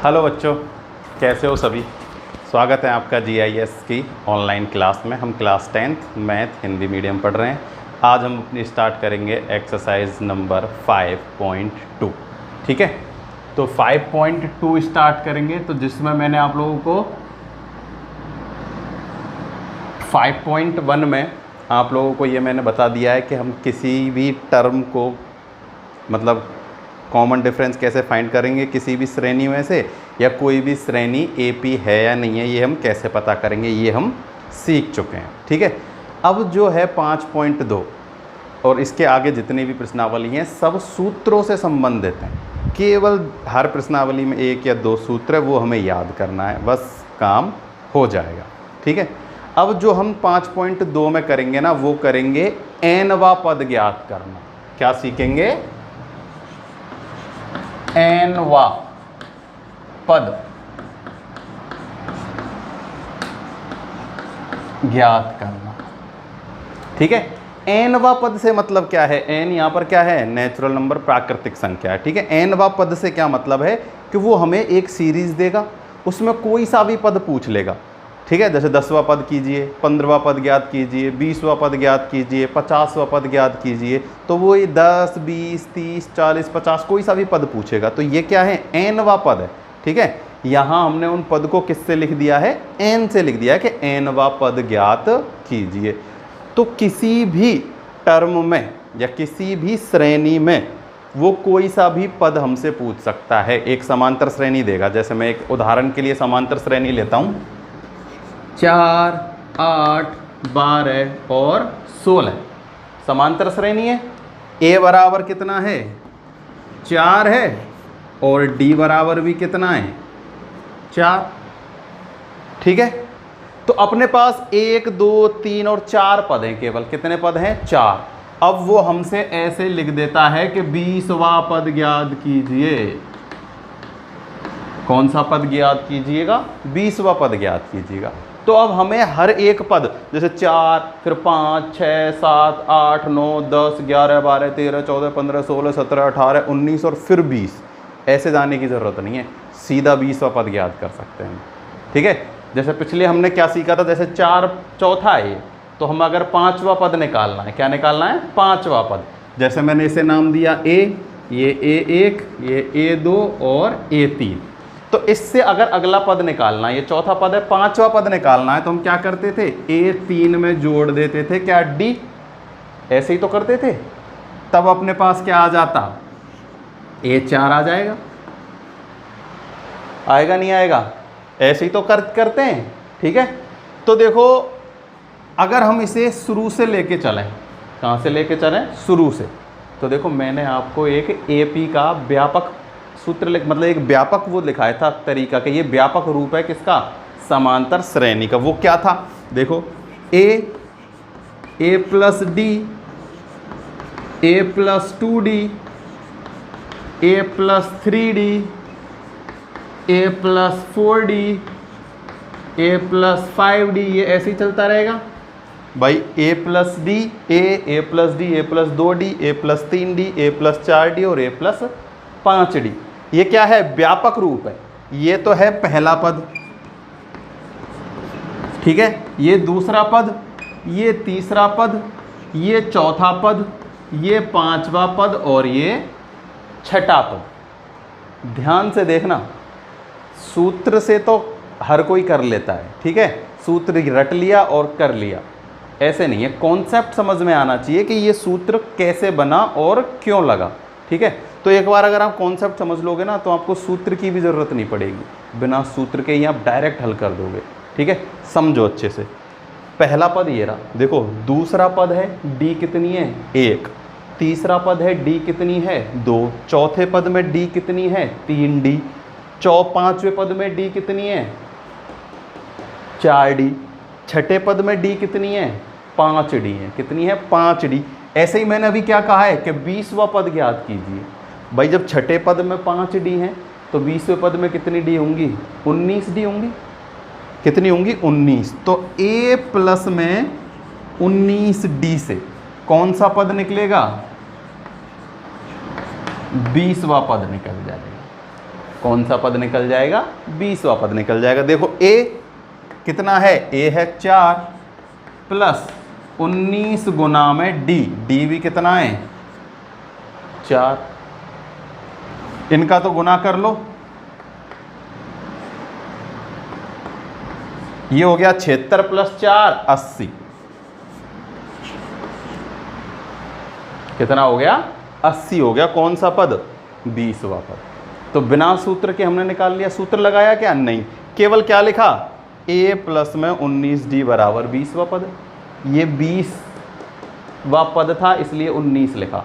Hello बच्चों, कैसे हो सभी। स्वागत है आपका GIS की ऑनलाइन क्लास में। हम class 10th math Hindi medium पढ़ रहे हैं। आज हम अपनी स्टार्ट करेंगे एक्सरसाइज नंबर 5.2। ठीक है, तो 5.2 स्टार्ट करेंगे, तो जिसमें मैंने आप लोगों को 5.1 में आप लोगों को ये मैंने बता दिया है कि हम किसी भी टर्म को मतलब कॉमन डिफरेंस कैसे फाइंड करेंगे किसी भी श्रेणी में से, या कोई भी श्रेणी AP है या नहीं है ये हम कैसे पता करेंगे, ये हम सीख चुके हैं। ठीक है, अब जो है 5.2 और इसके आगे जितनी भी प्रश्नावली हैं सब सूत्रों से संबंधित हैं। केवल हर प्रश्नावली में 1 या 2 सूत्र है, वो हमें याद करना है, बस काम हो जाएगा। ठीक है, अब जो हम 5.2 में करेंगे ना, वो करेंगे nवां पद ज्ञात करना। क्या सीखेंगे? nवां पद ज्ञात करना। ठीक है, nवां पद से मतलब क्या है? n यहाँ पर क्या है? नेचुरल नंबर, प्राकृतिक संख्या है। ठीक है, nवां पद से क्या मतलब है कि वो हमें एक सीरीज देगा, उसमें कोई सा भी पद पूछ लेगा। ठीक है, जैसे 10वां पद कीजिए, 15वां पद ज्ञात कीजिए, 20वां पद ज्ञात कीजिए, 50वां पद ज्ञात कीजिए, तो वो ये 10, 20, 30, 40, 50 कोई सा भी पद पूछेगा। तो ये क्या है? nवां पद है। ठीक है, यहाँ हमने उन पद को किससे लिख दिया है? n से लिख दिया है कि nवां पद ज्ञात कीजिए। तो किसी भी टर्म में या किसी भी श्रेणी में वो कोई सा भी पद हमसे पूछ सकता है। एक समांतर श्रेणी देगा, जैसे मैं एक उदाहरण के लिए समांतर श्रेणी लेता हूँ, 4, 8, 12 और 16 समांतर श्रेणी है। a बराबर कितना है? 4 है, और d बराबर भी कितना है? 4। ठीक है, तो अपने पास 1, 2, 3 और 4 पद हैं। केवल कितने पद हैं? 4। अब वो हमसे ऐसे लिख देता है कि 20वां पद ज्ञात कीजिए। कौन सा पद ज्ञात कीजिएगा? 20वां पद ज्ञात कीजिएगा। तो अब हमें हर एक पद, जैसे 4, फिर 5, 6, 7, 8, 9, 10, 11, 12, 13, 14, 15, 16, 17, 18, 19 और फिर 20 ऐसे जाने की ज़रूरत नहीं है, सीधा 20वां पद ज्ञात कर सकते हैं। ठीक है, जैसे पिछले हमने क्या सीखा था, जैसे 4 चौथा है ये, तो हम अगर 5वां पद निकालना है, क्या निकालना है? 5वां पद। जैसे मैंने इसे नाम दिया A, ये A1, ये A2 और A3। तो इससे अगर अगला पद निकालना है, ये चौथा पद है, 5वां पद निकालना है, तो हम क्या करते थे? A3 में जोड़ देते थे क्या? D। ऐसे ही तो करते थे। तब अपने पास क्या आ जाता? A4 आ जाएगा। आएगा नहीं आएगा? ऐसे ही तो करते हैं। ठीक है, तो देखो अगर हम इसे शुरू से लेके चलें, कहाँ से लेके चलें? शुरू से। तो देखो मैंने आपको एक AP का व्यापक सूत्र मतलब एक व्यापक वो लिखाया था तरीका कि ये व्यापक रूप है किसका? समांतर श्रेणी का। वो क्या था? देखो A plus D, A plus 2D, A plus 3D, A plus 4D, A plus 5D, ये ऐसे ही चलता रहेगा भाई। A plus D, A plus D, A plus 2D, A plus 3D, A plus 4D और A प्लस 5D। ये क्या है? व्यापक रूप है। ये तो है पहला पद। ठीक है, ये दूसरा पद, ये तीसरा पद, ये चौथा पद, ये 5वां पद और ये 6ठा पद। ध्यान से देखना, सूत्र से तो हर कोई कर लेता है। ठीक है, सूत्र रट लिया और कर लिया, ऐसे नहीं है। कॉन्सेप्ट समझ में आना चाहिए कि ये सूत्र कैसे बना और क्यों लगा। ठीक है, तो एक बार अगर आप कॉन्सेप्ट समझ लोगे ना, तो आपको सूत्र की भी ज़रूरत नहीं पड़ेगी, बिना सूत्र के ही आप डायरेक्ट हल कर दोगे। ठीक है, समझो अच्छे से। पहला पद ये रहा, देखो दूसरा पद है D कितनी है? 1। तीसरा पद है D कितनी है? 2। चौथे पद में D कितनी है? 3D। 5वें पद में D कितनी है? 4D। छठे पद में D कितनी है? 5D है। कितनी है? 5D। ऐसे ही मैंने अभी क्या कहा है कि 20वां पद ज्ञात कीजिए। भाई जब छठे पद में 5D हैं तो 20वें पद में कितनी D होंगी? 19D होंगी। कितनी होंगी? 19। तो A प्लस में 19D से कौन सा पद निकलेगा? 20वां पद निकल जाएगा। कौन सा पद निकल जाएगा? 20वां पद निकल जाएगा। देखो a कितना है? a है 4 प्लस 19 गुना में d, d भी कितना है? 4। इनका तो गुना कर लो, ये हो गया 76 प्लस 4 80। कितना हो गया? 80 हो गया। कौन सा पद? 20वां पद। तो बिना सूत्र के हमने निकाल लिया। सूत्र लगाया क्या? नहीं, केवल क्या लिखा? a प्लस में 19d बराबर 20वां पद। ये 20वां पद था इसलिए 19 लिखा।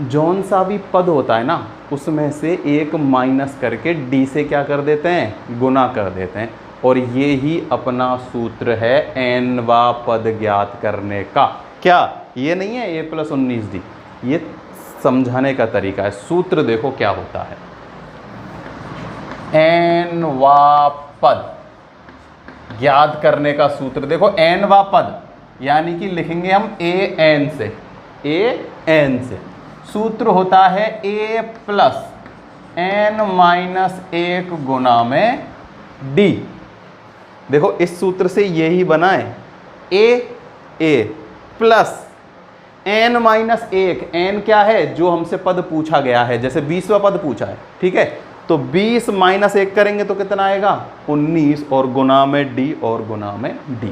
जौन सा भी पद होता है ना उसमें से एक माइनस करके d से क्या कर देते हैं? गुना कर देते हैं। और ये ही अपना सूत्र है nवां पद ज्ञात करने का। क्या ये नहीं है a प्लस 19d? ये समझाने का तरीका है। सूत्र देखो क्या होता है। nवां पद ज्ञात करने का सूत्र देखो, nवां पद यानी कि लिखेंगे हम an से, an से। सूत्र होता है a प्लस n माइनस 1 गुना में d। देखो इस सूत्र से यही बना है, a plus n minus 1। n क्या है? जो हमसे पद पूछा गया है, जैसे 20वां पद पूछा है, ठीक है। तो 20 माइनस 1 करेंगे तो कितना आएगा? 19 और गुना में d और गुना में d।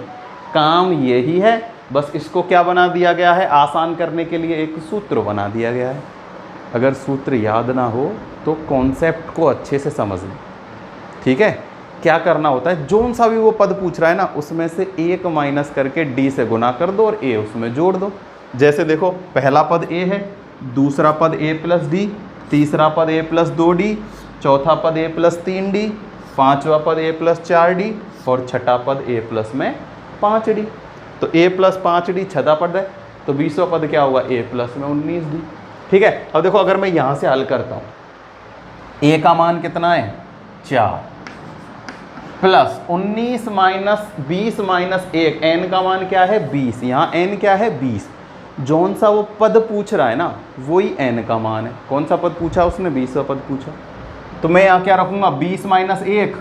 काम यही है, बस इसको क्या बना दिया गया है? आसान करने के लिए एक सूत्र बना दिया गया है। अगर सूत्र याद ना हो तो कॉन्सेप्ट को अच्छे से समझ लें, ठीक है। क्या करना होता है? जोन सा भी वो पद पूछ रहा है ना उसमें से एक माइनस करके d से गुना कर दो और a उसमें जोड़ दो। जैसे देखो पहला पद a है, दूसरा पद a प्लस d, तीसरा पद a प्लस 2d, चौथा पद a प्लस 3d, पांचवा पद a प्लस 4d और छठा पद a प्लस में 5d। तो a प्लस 5d छठा पद है, तो 20वां पद क्या होगा? a प्लस में 19d। ठीक है। अब देखो अगर मैं यहाँ से हल करता हूँ, a का मान कितना है? 4 प्लस 19 माइनस 20 माइनस 1, n का मान क्या है? 20। यहाँ n क्या है? 20। जौन सा वो पद पूछ रहा है ना वही n का मान है। कौन सा पद पूछा उसने? 20वां पद पूछा। तो मैं यहाँ क्या रखूँगा? 20 माइनस 1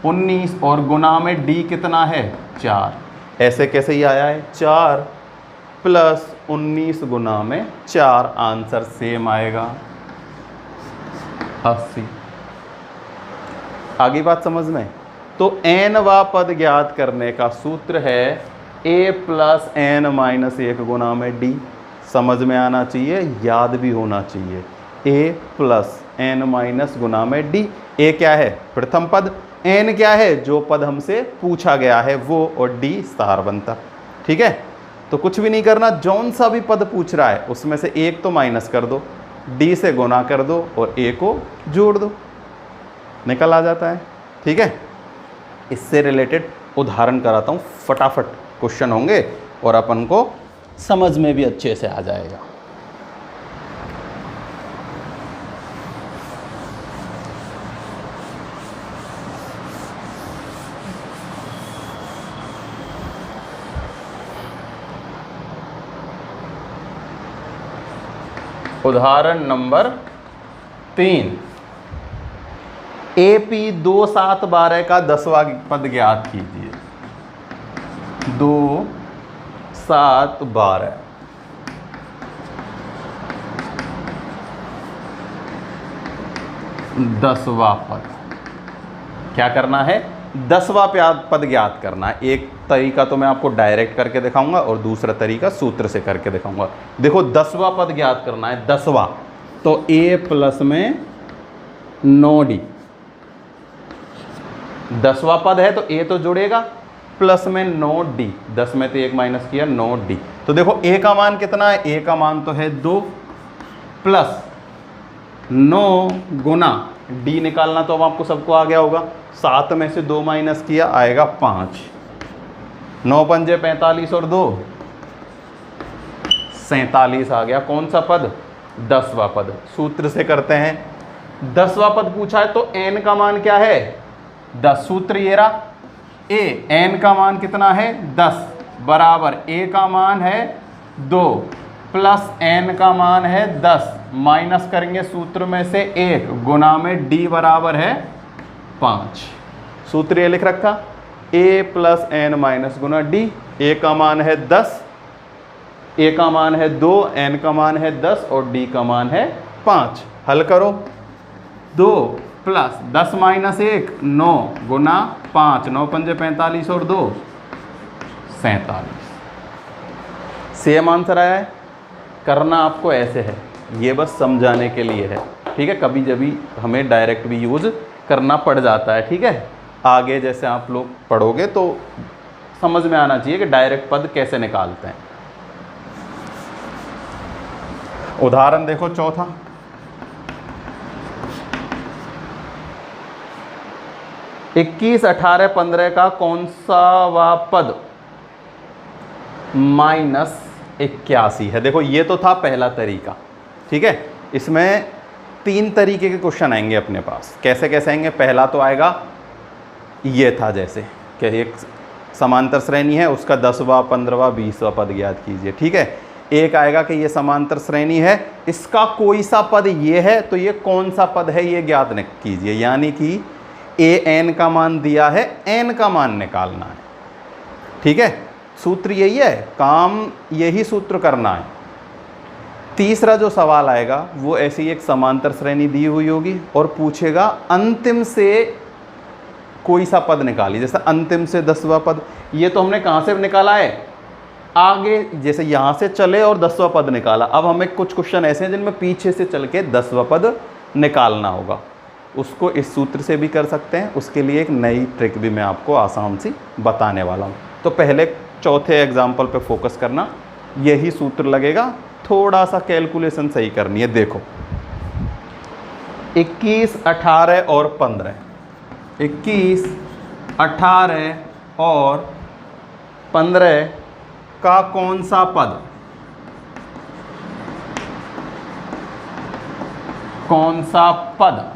19 और गुना में d कितना है? 4। ऐसे कैसे ही आया है? 4 प्लस 19 गुना में 4, आंसर सेम आएगा 80। आगे बात समझ में? तो nवां पद ज्ञात करने का सूत्र है a प्लस n माइनस 1 गुना में d। समझ में आना चाहिए, याद भी होना चाहिए। a प्लस n माइनस गुना में d। a क्या है? प्रथम पद। n क्या है? जो पद हमसे पूछा गया है वो, और d स्टार बनता। ठीक है। तो कुछ भी नहीं करना, जौन सा भी पद पूछ रहा है उसमें से एक तो माइनस कर दो, d से गुना कर दो और a को जोड़ दो, निकल आ जाता है। ठीक है। इससे रिलेटेड उदाहरण कराता हूँ, फटाफट क्वेश्चन होंगे और अपन को समझ में भी अच्छे से आ जाएगा। उदाहरण नंबर 3, AP 2 7 12 का 10वां पद ज्ञात कीजिए। 2 7 12 10वां पद क्या करना है? 10वां पद ज्ञात करना है। एक तरीका तो मैं आपको डायरेक्ट करके दिखाऊंगा और दूसरा तरीका सूत्र से करके दिखाऊंगा। देखो 10वां पद ज्ञात करना है। 10वां तो a प्लस में 9d। 10वां पद है तो a तो जुड़ेगा, प्लस में 9d। 10 में तो 1 माइनस किया, 9d। तो देखो a का मान कितना है? a का मान तो है 2 प्लस 9 गुना d निकालना तो अब आपको सबको आ गया होगा। 7 में से 2 माइनस किया, आएगा 5। 9 पंजे 45 और 2 47 आ गया। कौन सा पद? 10वां पद। सूत्र से करते हैं। 10वां पद पूछा है तो n का मान क्या है? 10। सूत्र ये रहा, a n का मान कितना है? 10 बराबर a का मान है 2 प्लस n का मान है 10, माइनस करेंगे सूत्र में से 1 गुना में d बराबर है 5। सूत्र ये लिख रखा a plus n minus Guna d। a का मान है 10, a का मान है 2, n का मान है 10 और d का मान है 5। हल करो। 2 प्लस 10 माइनस 1 9 गुना 5, 9 पंजे 45 और 2 47। सेम आंसर आया है। करना आपको ऐसे है, ये बस समझाने के लिए है, ठीक है। कभी जभी हमें डायरेक्ट भी यूज़ करना पड़ जाता है, ठीक है। आगे जैसे आप लोग पढ़ोगे तो समझ में आना चाहिए कि डायरेक्ट पद कैसे निकालते हैं। उदाहरण देखो चौथा, इक्कीस 18 15 का कौन सा वा पद -81 है। देखो ये तो था पहला तरीका, ठीक है। इसमें 3 तरीके के क्वेश्चन आएंगे अपने पास। कैसे कैसे आएंगे? पहला तो आएगा ये था, जैसे कि एक समांतर श्रेणी है, उसका 10वां 15वां 20वां पद ज्ञात कीजिए, ठीक है। एक आएगा कि ये समांतर श्रेणी है, इसका कोई सा पद ये है, तो ये कौन सा पद है ये ज्ञात कीजिए। यानी कि an का मान दिया है, n का मान निकालना है, ठीक है। सूत्र यही है, काम यही सूत्र करना है। तीसरा जो सवाल आएगा वो ऐसी एक समांतर श्रेणी दी हुई होगी और पूछेगा अंतिम से कोई सा पद निकालिए। जैसे अंतिम से 10वां पद, ये तो हमने कहाँ से निकाला है? आगे जैसे यहाँ से चले और 10वां पद निकाला। अब हमें कुछ क्वेश्चन ऐसे हैं जिनमें पीछे से चल के 10वां पद निकालना होगा। उसको इस सूत्र से भी कर सकते हैं। उसके लिए एक नई ट्रिक भी मैं आपको आसान सी बताने वाला हूँ। तो पहले चौथे एग्जाम्पल पे फोकस करना, यही सूत्र लगेगा। थोड़ा सा कैलकुलेशन सही करनी है। देखो 21 18 और 15, 21 18 और 15 का कौन सा पद, कौन सा पद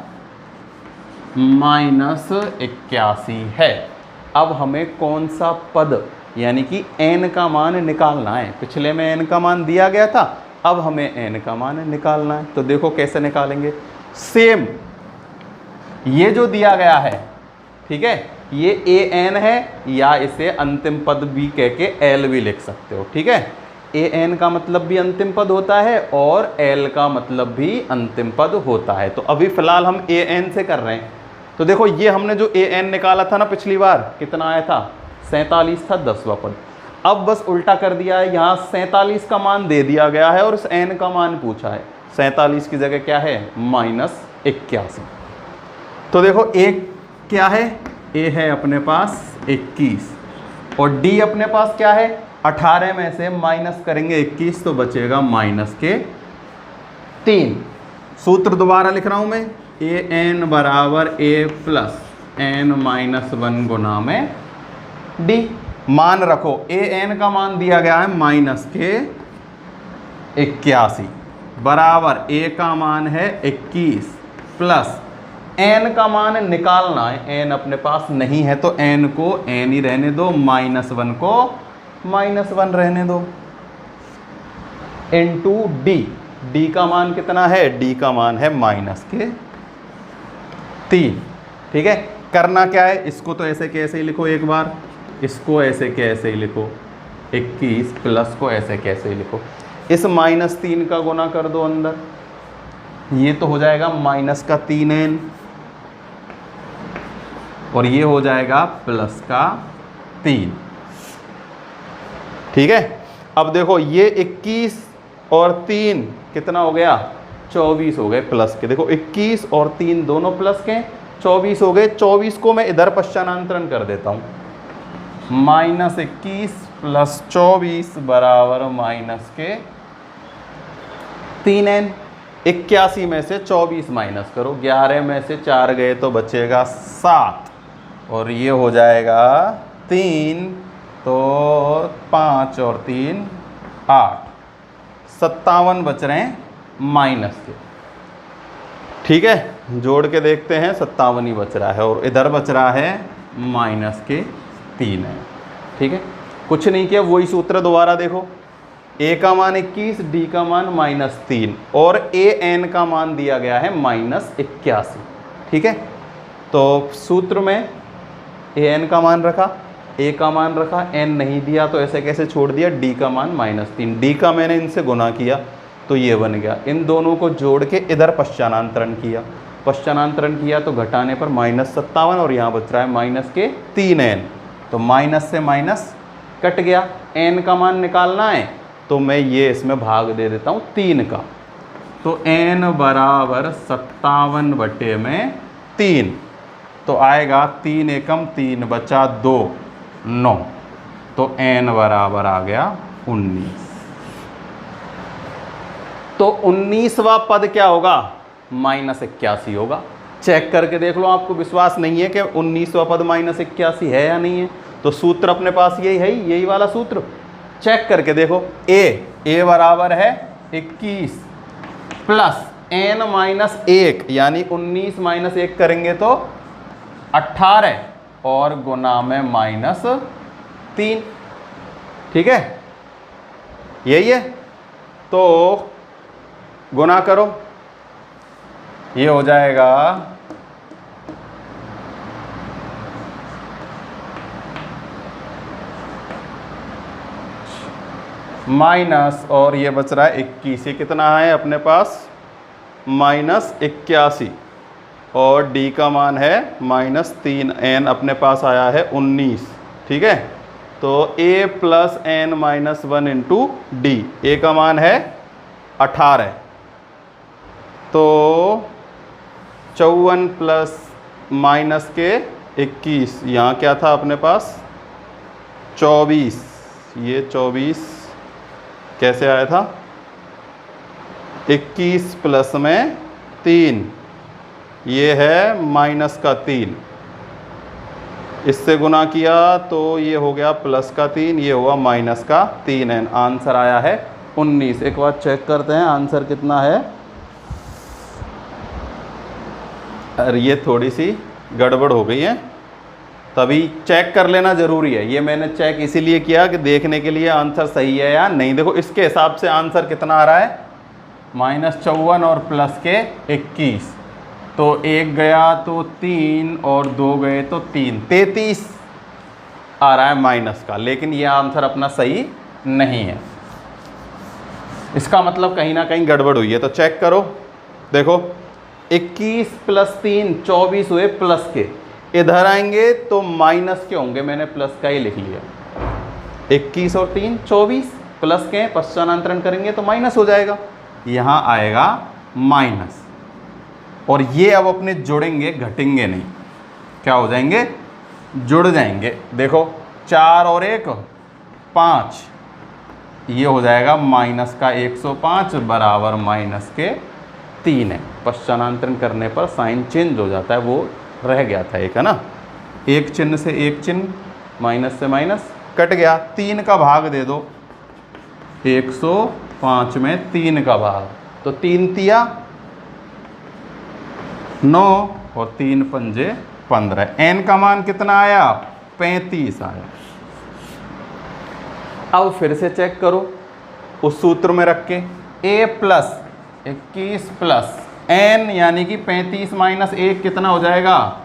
-81 है। अब हमें कौन सा पद यानी कि n का मान निकालना है। पिछले में n का मान दिया गया था, अब हमें n का मान निकालना है। तो देखो कैसे निकालेंगे। सेम ये जो दिया गया है, ठीक है, ये an है, या इसे अंतिम पद भी कह के l भी लिख सकते हो, ठीक है। an का मतलब भी अंतिम पद होता है और l का मतलब भी अंतिम पद होता है। तो अभी फिलहाल हम an से कर रहे हैं। तो देखो ये हमने जो an निकाला था ना पिछली बार, कितना आया था? 47 था 10वां पद। अब बस उल्टा कर दिया है, यहाँ 47 का मान दे दिया गया है और उस n का मान पूछा है। 47 की जगह क्या है? -81। तो देखो a क्या है? a है अपने पास 21 और d अपने पास क्या है? 18 में से माइनस करेंगे 21 तो बचेगा -3। सूत्र दोबारा लिख रहा हूँ मैं, an बराबर a प्लस n माइनस 1 गुना में d। मान रखो an का मान दिया गया है -81 बराबर a का मान है 21 प्लस n का मान निकालना है। n अपने पास नहीं है तो n को n ही रहने दो, -1 को -1 रहने दो, इनटू d। d का मान कितना है? d का मान है -3, ठीक है। करना क्या है? इसको तो ऐसे कैसे ही लिखो एक बार, इसको ऐसे कैसे ही लिखो, 21 प्लस को ऐसे कैसे ही लिखो। इस -3 का गुना कर दो अंदर, ये तो हो जाएगा -3n और ये हो जाएगा +3, ठीक है। अब देखो ये 21 और 3 कितना हो गया? 24 हो गए प्लस के। देखो 21 और 3 दोनों प्लस के, 24 हो गए। 24 को मैं इधर पश्चान्तरण कर देता हूँ, -21 प्लस 24 बराबर -3n। 81 में से 24 माइनस करो, 11 में से 4 गए तो बचेगा 7 और ये हो जाएगा 3, तो 5 और 3 8, 57 बच रहे हैं माइनस के, ठीक है। जोड़ के देखते हैं, 57 ही बच रहा है और इधर बच रहा है -3 है, ठीक है। कुछ नहीं किया, वही सूत्र दोबारा देखो, ए का मान 21, डी का मान -3 और ए एन का मान दिया गया है -81। ठीक है, तो सूत्र में ए एन का मान रखा, ए का मान रखा, एन नहीं दिया तो ऐसे कैसे छोड़ दिया, डी का मान -3, डी का मैंने इनसे गुना किया तो ये बन गया। इन दोनों को जोड़ के इधर पश्चानांतरण किया, पश्चानांतरण किया तो घटाने पर -57 और यहाँ बच रहा है -3n, तो माइनस से माइनस कट गया। n का मान निकालना है तो मैं ये इसमें भाग दे देता हूँ 3 का, तो n बराबर 57/3, तो आएगा 3 एकम 3 बचा 2 9, तो n बराबर आ गया 19। तो 19वां पद क्या होगा, -81 होगा। चेक करके देख लो, आपको विश्वास नहीं है कि 19वां पद -81 है या नहीं है, तो सूत्र अपने पास यही है, यही वाला सूत्र। चेक करके देखो, ए बराबर है 21 प्लस n -1 यानी 19 -1 करेंगे तो 18 और गुना में -3। ठीक है, यही है, तो गुना करो, ये हो जाएगा माइनस और ये बच रहा है 21, ये कितना है अपने पास -81 और डी का मान है -3, n अपने पास आया है 19। ठीक है, तो a plus n -1 into D, A का मान है 18, तो 54 प्लस माइनस के 21, यहाँ क्या था अपने पास 24, ये 24 कैसे आया था 21 प्लस में 3, ये है -3, इससे गुना किया तो ये हो गया +3, ये हुआ -3n, आंसर आया है 19। एक बार चेक करते हैं आंसर कितना है। अरे ये थोड़ी सी गड़बड़ हो गई है, तभी चेक कर लेना ज़रूरी है। ये मैंने चेक इसीलिए किया कि देखने के लिए आंसर सही है या नहीं। देखो इसके हिसाब से आंसर कितना आ रहा है, -54 और प्लस के 21, तो 1 गया तो 3 और 2 गए तो 3, 33 आ रहा है माइनस का, लेकिन ये आंसर अपना सही नहीं है। इसका मतलब कहीं ना कहीं गड़बड़ हुई है, तो चेक करो। देखो 21 + 3 24 हुए प्लस के, इधर आएंगे तो माइनस के होंगे, मैंने प्लस का ही लिख लिया। 21 और 3 24 प्लस के, पश्चानांतरण करेंगे तो माइनस हो जाएगा, यहाँ आएगा माइनस, और ये अब अपने जुड़ेंगे घटेंगे नहीं, क्या हो जाएंगे, जुड़ जाएंगे। देखो 4 और 1 5, ये हो जाएगा माइनस का 105 बराबर -3 है। पश्चानांतरण करने पर साइन चेंज हो जाता है, वो रह गया था एक, है ना, एक चिन्ह से एक चिन्ह, माइनस से माइनस कट गया। 3 का भाग दे दो, 105 में 3 का भाग, तो 3 तिया 9 और 3 पंजे 15। n का मान कितना आया, 35 आया। अब फिर से चेक करो उस सूत्र में रख के, a प्लस 21 प्लस n यानी कि 35 माइनस 1 कितना हो जाएगा,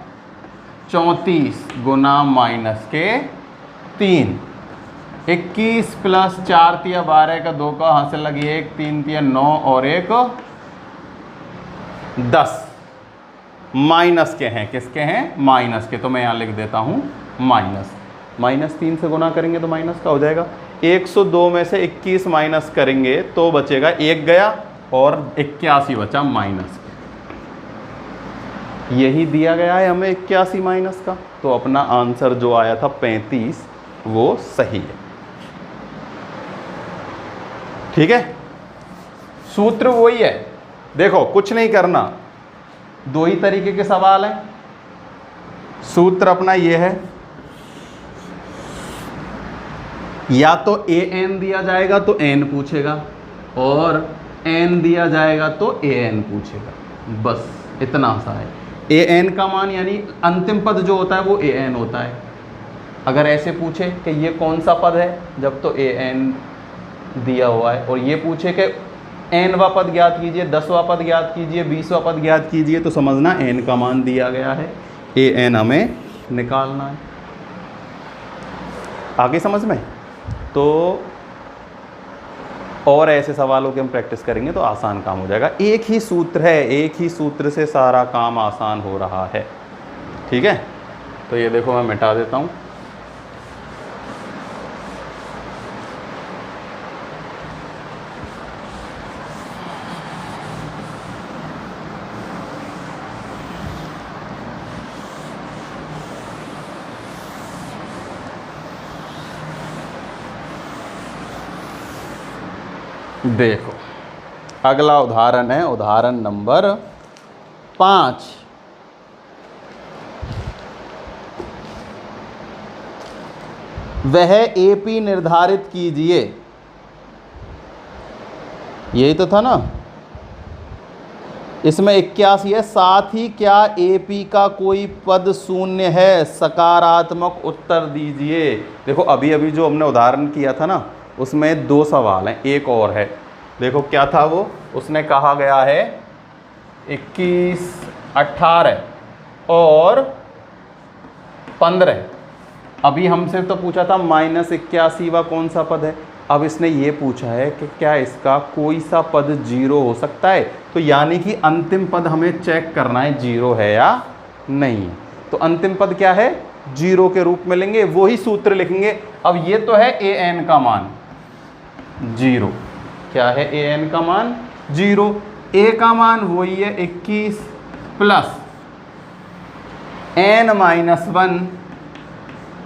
34 गुना -3। 21 प्लस 4 तिया 12 का 2 का हाथ से लगी 1, 3 तिया 9 और 1 10, माइनस के हैं, किसके हैं, माइनस के, तो मैं यहाँ लिख देता हूँ -3 से गुना करेंगे तो माइनस का हो जाएगा। 102 में से 21 माइनस करेंगे तो बचेगा 1 गया और 81 बचा माइनस। यही दिया गया है हमें 81 माइनस का, तो अपना आंसर जो आया था 35 वो सही है। ठीक है, सूत्र वही है। देखो कुछ नहीं करना, 2 ही तरीके के सवाल हैं। सूत्र अपना ये है, या तो an दिया जाएगा तो n पूछेगा, और n दिया जाएगा तो an पूछेगा, बस इतना सा है। an का मान यानी अंतिम पद जो होता है वो an होता है। अगर ऐसे पूछे कि ये कौन सा पद है, जब तो an दिया हुआ है और ये पूछे कि nवां पद ज्ञात कीजिए, 10वां पद ज्ञात कीजिए, 20वां पद ज्ञात कीजिए, तो समझना n का मान दिया गया है, an हमें निकालना है। आगे समझ में? तो और ऐसे सवालों की हम प्रैक्टिस करेंगे तो आसान काम हो जाएगा। एक ही सूत्र है, एक ही सूत्र से सारा काम आसान हो रहा है। ठीक है, तो ये देखो मैं मिटा देता हूँ। देखो अगला उदाहरण है उदाहरण नंबर 5। वह एपी निर्धारित कीजिए, यही तो था ना। इसमें 81 है, साथ ही क्या एपी का कोई पद शून्य है, सकारात्मक उत्तर दीजिए। देखो अभी अभी जो हमने उदाहरण किया था ना, उसमें 2 सवाल हैं, एक और है। देखो क्या था वो, उसने कहा गया है 21, 18 और 15। अभी हमसे तो पूछा था -81वां कौन सा पद है। अब इसने ये पूछा है कि क्या इसका कोई सा पद 0 हो सकता है। तो यानी कि अंतिम पद हमें चेक करना है 0 है या नहीं। तो अंतिम पद क्या है, 0 के रूप में लेंगे, वही सूत्र लिखेंगे। अब ये तो है an का मान 0, क्या है an का मान 0, a का मान वही है 21 प्लस n-1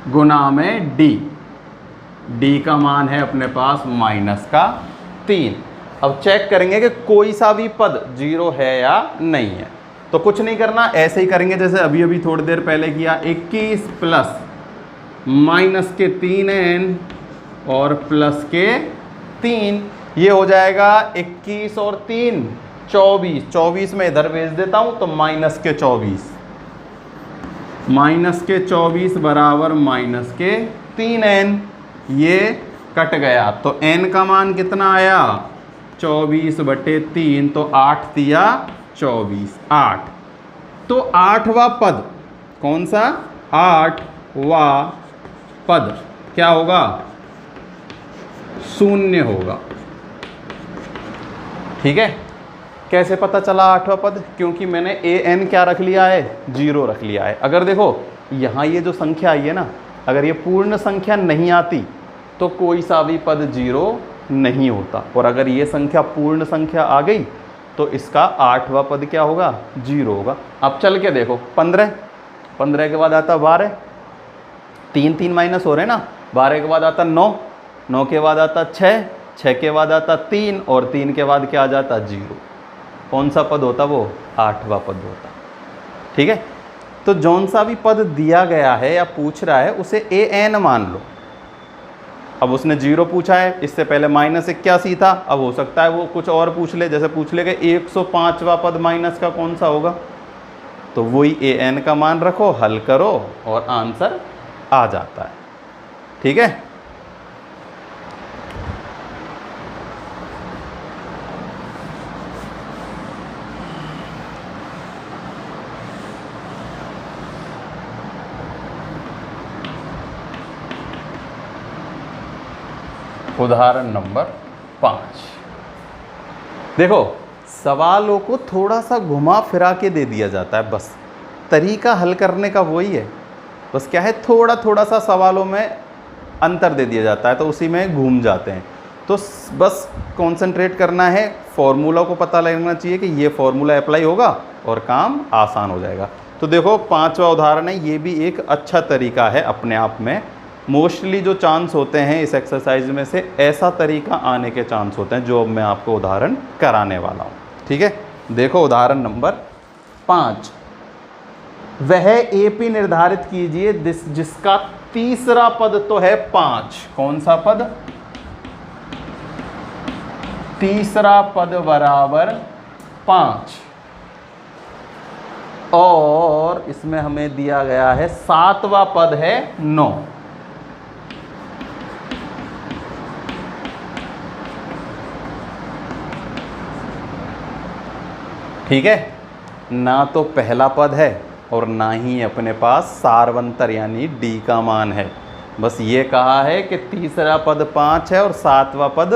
गुना में d का मान है अपने पास -3। अब चेक करेंगे कि कोई सा भी पद 0 है या नहीं है। तो कुछ नहीं करना, ऐसे ही करेंगे जैसे अभी अभी थोड़ी देर पहले किया। 21 प्लस -3n और +3, ये हो जाएगा 21 और 3 24। 24 में इधर भेज देता हूँ तो -24 बराबर -3n, ये कट गया। तो n का मान कितना आया 24/3, तो 8 दिया 24, 8। तो 8वां पद कौन सा, 8वां पद क्या होगा, 0 होगा। ठीक है, कैसे पता चला 8वां पद, क्योंकि मैंने an क्या रख लिया है, 0 रख लिया है। अगर देखो यहाँ ये जो संख्या आई है ना, अगर ये पूर्ण संख्या नहीं आती तो कोई सा भी पद 0 नहीं होता, और अगर ये संख्या पूर्ण संख्या आ गई तो इसका 8वां पद क्या होगा, 0 होगा। अब चल के देखो 15 के बाद आता 12, 3 माइनस हो रहे हैं ना, 12 के बाद आता 9 के बाद आता 6 के बाद आता 3 और 3 के बाद क्या आ जाता 0। कौन सा पद होता वो, 8वां पद होता। ठीक है, तो जौन सा भी पद दिया गया है या पूछ रहा है उसे an मान लो। अब उसने 0 पूछा है, इससे पहले -81 था, अब हो सकता है वो कुछ और पूछ ले, जैसे पूछ ले कि 105वां पद माइनस का कौन सा होगा, तो वही an का मान रखो, हल करो और आंसर आ जाता है। ठीक है, उदाहरण नंबर 5। देखो सवालों को थोड़ा सा घुमा फिरा के दे दिया जाता है, बस तरीका हल करने का वही है। बस क्या है, थोड़ा सा सवालों में अंतर दे दिया जाता है तो उसी में घूम जाते हैं। तो बस कंसंट्रेट करना है, फॉर्मूला को पता लगना चाहिए कि ये फॉर्मूला अप्लाई होगा और काम आसान हो जाएगा। तो देखो 5वां उदाहरण है, ये भी एक अच्छा तरीका है अपने आप में। मोस्टली जो चांस होते हैं इस एक्सरसाइज में से ऐसा तरीका आने के चांस होते हैं जो अब मैं आपको उदाहरण कराने वाला हूँ। ठीक है, देखो उदाहरण नंबर 5। वह एपी निर्धारित कीजिए जिसका तीसरा पद तो है 5। कौन सा पद, तीसरा पद बराबर 5, और इसमें हमें दिया गया है 7वां पद है 9। ठीक है, ना तो पहला पद है और ना ही अपने पास सार्वंतर यानी डी का मान है। बस ये कहा है कि तीसरा पद 5 है और सातवां पद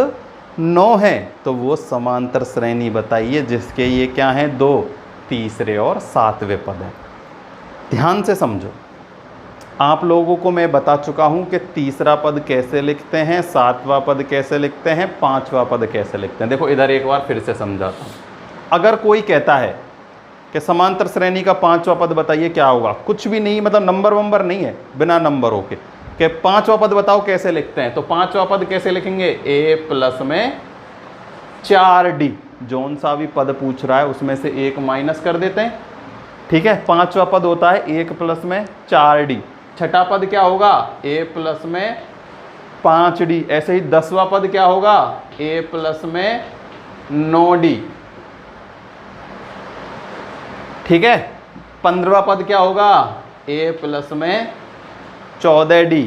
9 है, तो वो समांतर श्रेणी बताइए जिसके ये क्या है, 2 तीसरे और सातवें पद है। ध्यान से समझो, आप लोगों को मैं बता चुका हूं कि तीसरा पद कैसे लिखते हैं, सातवां पद कैसे लिखते हैं, पांचवा पद कैसे लिखते हैं। देखो इधर एक बार फिर से समझाता हूं। अगर कोई कहता है कि समांतर श्रेणी का पांचवा पद बताइए, क्या होगा, कुछ भी नहीं, मतलब नंबर वंबर नहीं है, बिना नंबरों के, कि पांचवा पद बताओ कैसे लिखते हैं, तो पांचवा पद कैसे लिखेंगे, a प्लस में 4d, जौन सा भी पद पूछ रहा है उसमें से एक माइनस कर देते हैं। ठीक है, पांचवा पद होता है 1 प्लस में 4d। छठा पद क्या होगा, a प्लस में 5d। ऐसे ही 10वां पद क्या होगा, a प्लस में 9d। ठीक है, 15वां पद क्या होगा, a प्लस में 14d।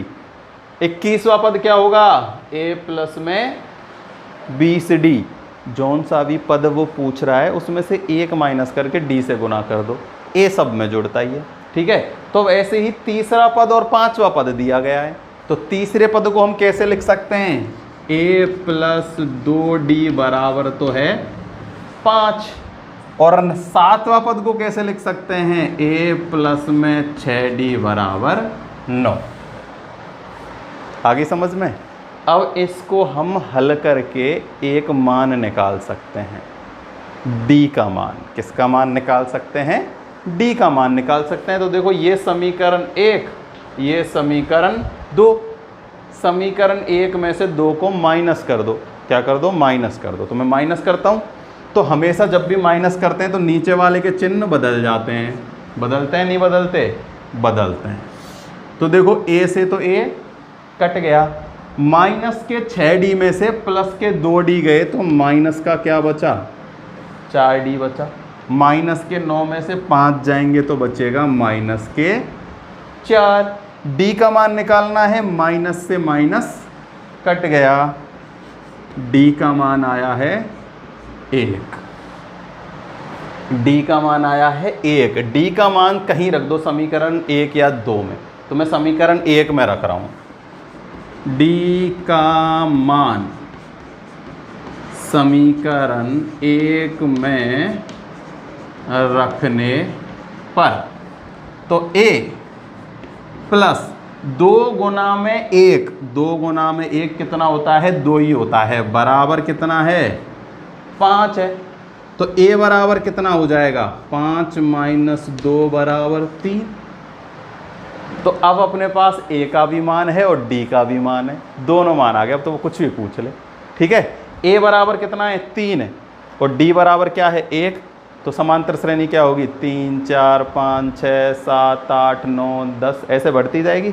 21वां पद क्या होगा, a प्लस में 20d। जौन सा भी पद वो पूछ रहा है उसमें से एक माइनस करके d से गुना कर दो, a सब में जुड़ता ही है। ठीक है, तो ऐसे ही तीसरा पद और पांचवा पद दिया गया है, तो तीसरे पद को हम कैसे लिख सकते हैं, a प्लस 2d बराबर तो है 5, और सातवां पद को कैसे लिख सकते हैं, a प्लस में 6d बराबर 9। आगे समझ में। अब इसको हम हल करके एक मान निकाल सकते हैं, d का मान। किसका मान निकाल सकते हैं, d का मान निकाल सकते हैं। तो देखो ये समीकरण 1, ये समीकरण 2। समीकरण 1 में से 2 को माइनस कर दो, क्या कर दो, माइनस कर दो। तो मैं माइनस करता हूँ, तो हमेशा जब भी माइनस करते हैं तो नीचे वाले के चिन्ह बदल जाते हैं, बदलते हैं नहीं बदलते, बदलते हैं। तो देखो a से तो a कट गया, माइनस के 6d में से प्लस के 2d गए, तो माइनस का क्या बचा, 4d बचा। माइनस के 9 में से 5 जाएंगे तो बचेगा माइनस के 4। d का मान निकालना है, माइनस से माइनस कट गया, d का मान आया है 1। d का मान आया है 1। d का मान कहीं रख दो समीकरण 1 या 2 में, तो मैं समीकरण 1 में रख रहा हूं। d का मान समीकरण 1 में रखने पर, तो a प्लस 2 गुना में 1, 2 गुना में 1 कितना होता है, 2 ही होता है, बराबर कितना है, 5 है। तो a बराबर कितना हो जाएगा, 5 माइनस 2 बराबर 3। तो अब अपने पास a का भी मान है और d का भी मान है, दोनों मान आ गए। अब तो वो कुछ भी पूछ ले। ठीक है, a बराबर कितना है, 3 है, और d बराबर क्या है, 1। तो समांतर श्रेणी क्या होगी, 3 4 5 6 7 8 9 10 ऐसे बढ़ती जाएगी।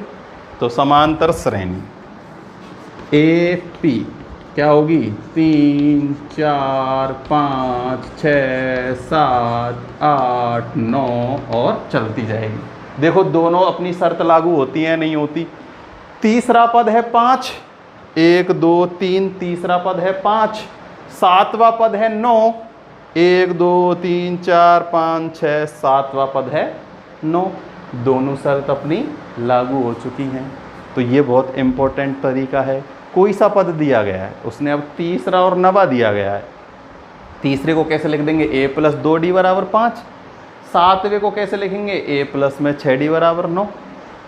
तो समांतर श्रेणी AP क्या होगी, 3 4 5 6 7 8 9 और चलती जाएगी। देखो दोनों अपनी शर्त लागू होती है नहीं होती। तीसरा पद है 5, 1 2 3, तीसरा पद है 5, सातवां पद है 9, 1 2 3 4 5 6, सातवां पद है 9। दोनों शर्त अपनी लागू हो चुकी हैं। तो ये बहुत इम्पोर्टेंट तरीका है। कोई सा पद दिया गया है, उसने अब तीसरा और नवा दिया गया है, तीसरे को कैसे लिख देंगे, a प्लस 2d बराबर 5। सातवें को कैसे लिखेंगे, a प्लस में 6d बराबर 9।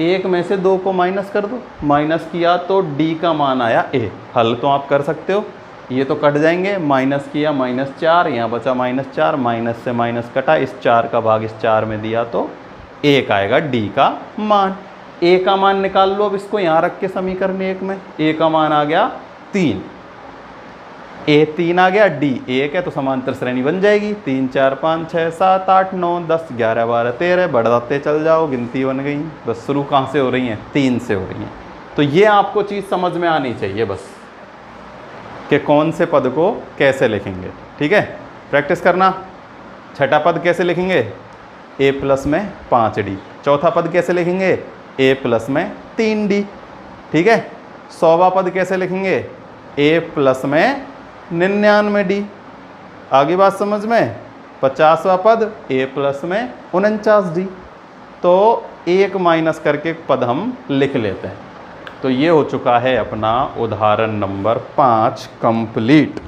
एक में से 2 को माइनस कर दो, माइनस किया तो d का मान आया a। हल तो आप कर सकते हो, ये तो कट जाएंगे, माइनस किया -4, यहाँ बचा -4, माइनस से माइनस कटा, इस 4 का भाग इस 4 में दिया तो 1 आएगा d का मान। a का मान निकाल लो। अब इसको यहाँ रख के समीकरण 1 में a का मान आ गया 3, a 3 आ गया, d 1 है, तो समांतर श्रेणी बन जाएगी। 3 4 5 6 7 8 9 10 11 12 13, बढ़ाते चल जाओ, गिनती बन गई। बस शुरू कहाँ से हो रही हैं, 3 से हो रही हैं। तो ये आपको चीज़ समझ में आनी चाहिए बस, कि कौन से पद को कैसे लिखेंगे। ठीक है, प्रैक्टिस करना। छठा पद कैसे लिखेंगे, a प्लस में 5d। चौथा पद कैसे लिखेंगे, a प्लस में 3d। ठीक है, 100वां पद कैसे लिखेंगे, a प्लस में 99d। आगे बात समझ में। 50वां पद a प्लस में 49d। तो 1 माइनस करके पद हम लिख लेते हैं। तो ये हो चुका है अपना उदाहरण नंबर 5 कंप्लीट।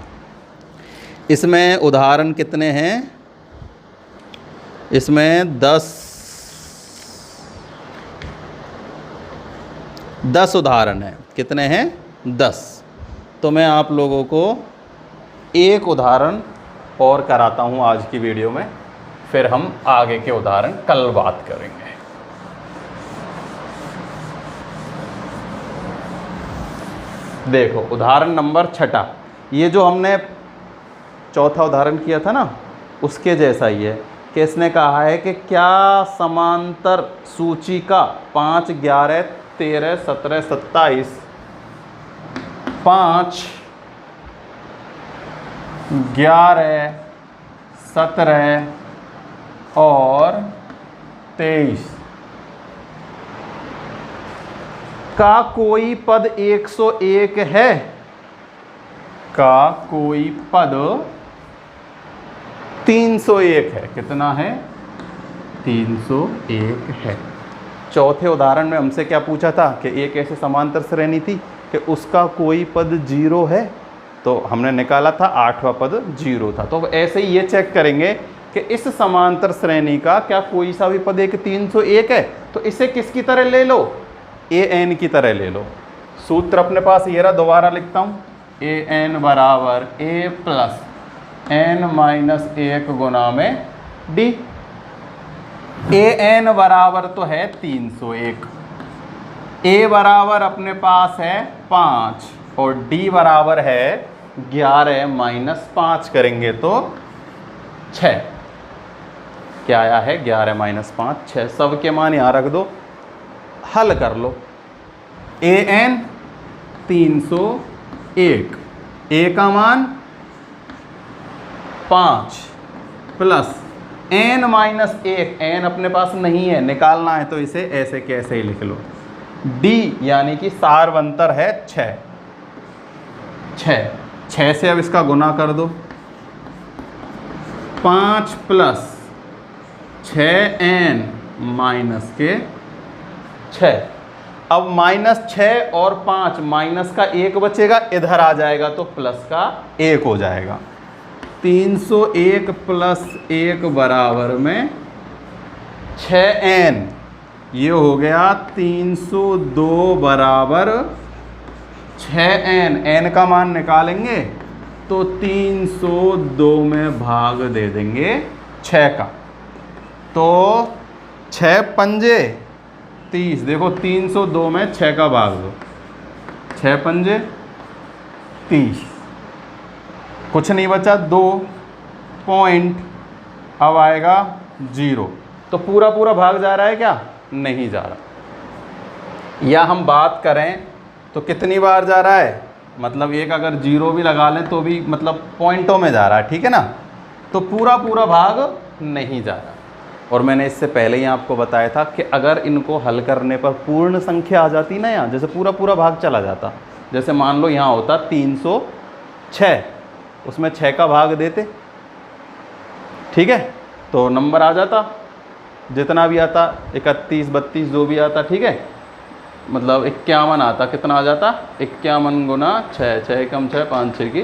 इसमें उदाहरण कितने हैं? इसमें 10 उदाहरण हैं। कितने हैं? 10। तो मैं आप लोगों को एक उदाहरण और कराता हूँ आज की वीडियो में, फिर हम आगे के उदाहरण कल बात करेंगे। देखो उदाहरण नंबर 6, ये जो हमने चौथा उदाहरण किया था ना, उसके जैसा ही है कि इसने कहा है कि क्या समांतर सूची का 5, 11, 13, 17, 27, 5, 11, 17 और 23 का कोई पद 101 है? का कोई पद 301 है। कितना है? 301 है। चौथे उदाहरण में हमसे क्या पूछा था कि एक ऐसे समांतर श्रेणी थी कि उसका कोई पद 0 है, तो हमने निकाला था 8वां पद 0 था। तो ऐसे ही ये चेक करेंगे कि इस समांतर श्रेणी का क्या कोई सा भी पद एक 301 है। तो इसे किसकी तरह ले लो? an की तरह ले लो। सूत्र अपने पास ये रहा, दोबारा लिखता हूँ। an बराबर a प्लस n माइनस 1 गुना में d। an बराबर तो है 301, a बराबर अपने पास है 5 और d बराबर है 11 माइनस 5 करेंगे तो 6। क्या आया है? 11 माइनस 5 6। सब के मान यहाँ रख दो, हल कर लो। an 301, a का मान 5 प्लस n माइनस 1, n अपने पास नहीं है, निकालना है तो इसे ऐसे के ऐसे ही लिख लो। d यानी कि सारवंतर है 6 से अब इसका गुना कर दो। 5 प्लस 6n माइनस के 6। अब माइनस 6 और 5, माइनस का 1 बचेगा, इधर आ जाएगा तो प्लस का 1 हो जाएगा। 301 प्लस 1 बराबर में 6n, ये हो गया 302 बराबर 6n। n का मान निकालेंगे तो 302 में भाग दे देंगे 6 का, तो 6 पंजे 30। देखो 302 में 6 का भाग दो, 6 पंजे 30, कुछ नहीं बचा, 2 पॉइंट, अब आएगा 0। तो पूरा पूरा भाग जा रहा है क्या? नहीं जा रहा। या हम बात करें तो कितनी बार जा रहा है? मतलब एक अगर 0 भी लगा लें तो भी मतलब पॉइंटों में जा रहा है, ठीक है ना। तो पूरा पूरा भाग नहीं जा रहा। और मैंने इससे पहले ही आपको बताया था कि अगर इनको हल करने पर पूर्ण संख्या आ जाती ना, यहाँ जैसे पूरा पूरा भाग चला जाता, जैसे मान लो यहाँ होता 306, उसमें 6 का भाग देते, ठीक है, तो नंबर आ जाता जितना भी आता, 31, 32 जो भी आता, ठीक है, मतलब 51 आता। कितना आ जाता? 51 गुना 6, 6 कम 6, 5 6 की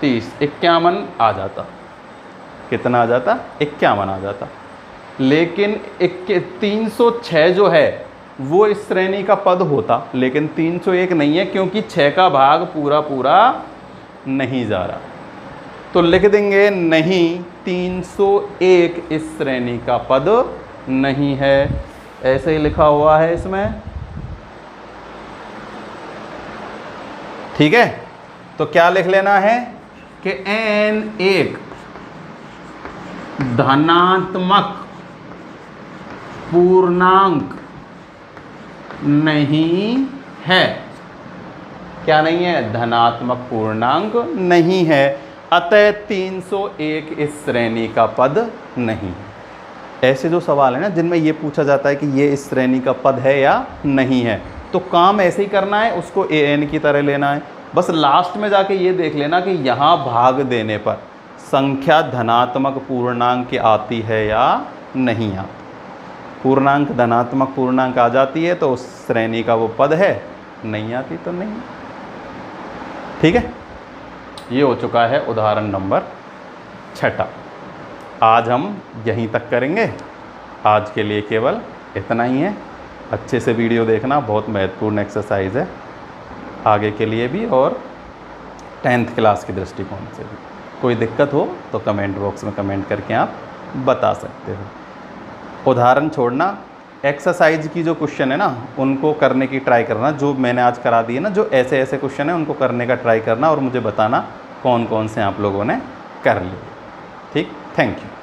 30, 51 आ जाता। कितना आ जाता? 51 आ जाता। लेकिन 306 जो है वो इस श्रेणी का पद होता, लेकिन 301 नहीं है क्योंकि 6 का भाग पूरा पूरा नहीं जा रहा। तो लिख देंगे नहीं, 301 इस श्रेणी का पद नहीं है। ऐसे ही लिखा हुआ है इसमें, ठीक है। तो क्या लिख लेना है कि n एक धनात्मक पूर्णांक नहीं है। क्या नहीं है? धनात्मक पूर्णांक नहीं है। अतः 301 इस श्रेणी का पद नहीं। ऐसे जो सवाल है ना जिनमें ये पूछा जाता है कि ये इस श्रेणी का पद है या नहीं है, तो काम ऐसे ही करना है, उसको an की तरह लेना है। बस लास्ट में जाके ये देख लेना कि यहाँ भाग देने पर संख्या धनात्मक पूर्णांक की आती है या नहीं आती। पूर्णांक धनात्मक पूर्णांक आ जाती है तो उस श्रेणी का वो पद है, नहीं आती तो नहीं। ठीक है, ये हो चुका है उदाहरण नंबर 6। आज हम यहीं तक करेंगे। आज के लिए केवल इतना ही है। अच्छे से वीडियो देखना, बहुत महत्वपूर्ण एक्सरसाइज है आगे के लिए भी और 10th क्लास के दृष्टिकोण से भी। कोई दिक्कत हो तो कमेंट बॉक्स में कमेंट करके आप बता सकते हो। उदाहरण छोड़ना, एक्सरसाइज की जो क्वेश्चन है ना उनको करने की ट्राई करना। जो मैंने आज करा दिए ना, जो ऐसे ऐसे क्वेश्चन है उनको करने का ट्राई करना और मुझे बताना कौन कौन से आप लोगों ने कर लिए। ठीक, थैंक यू।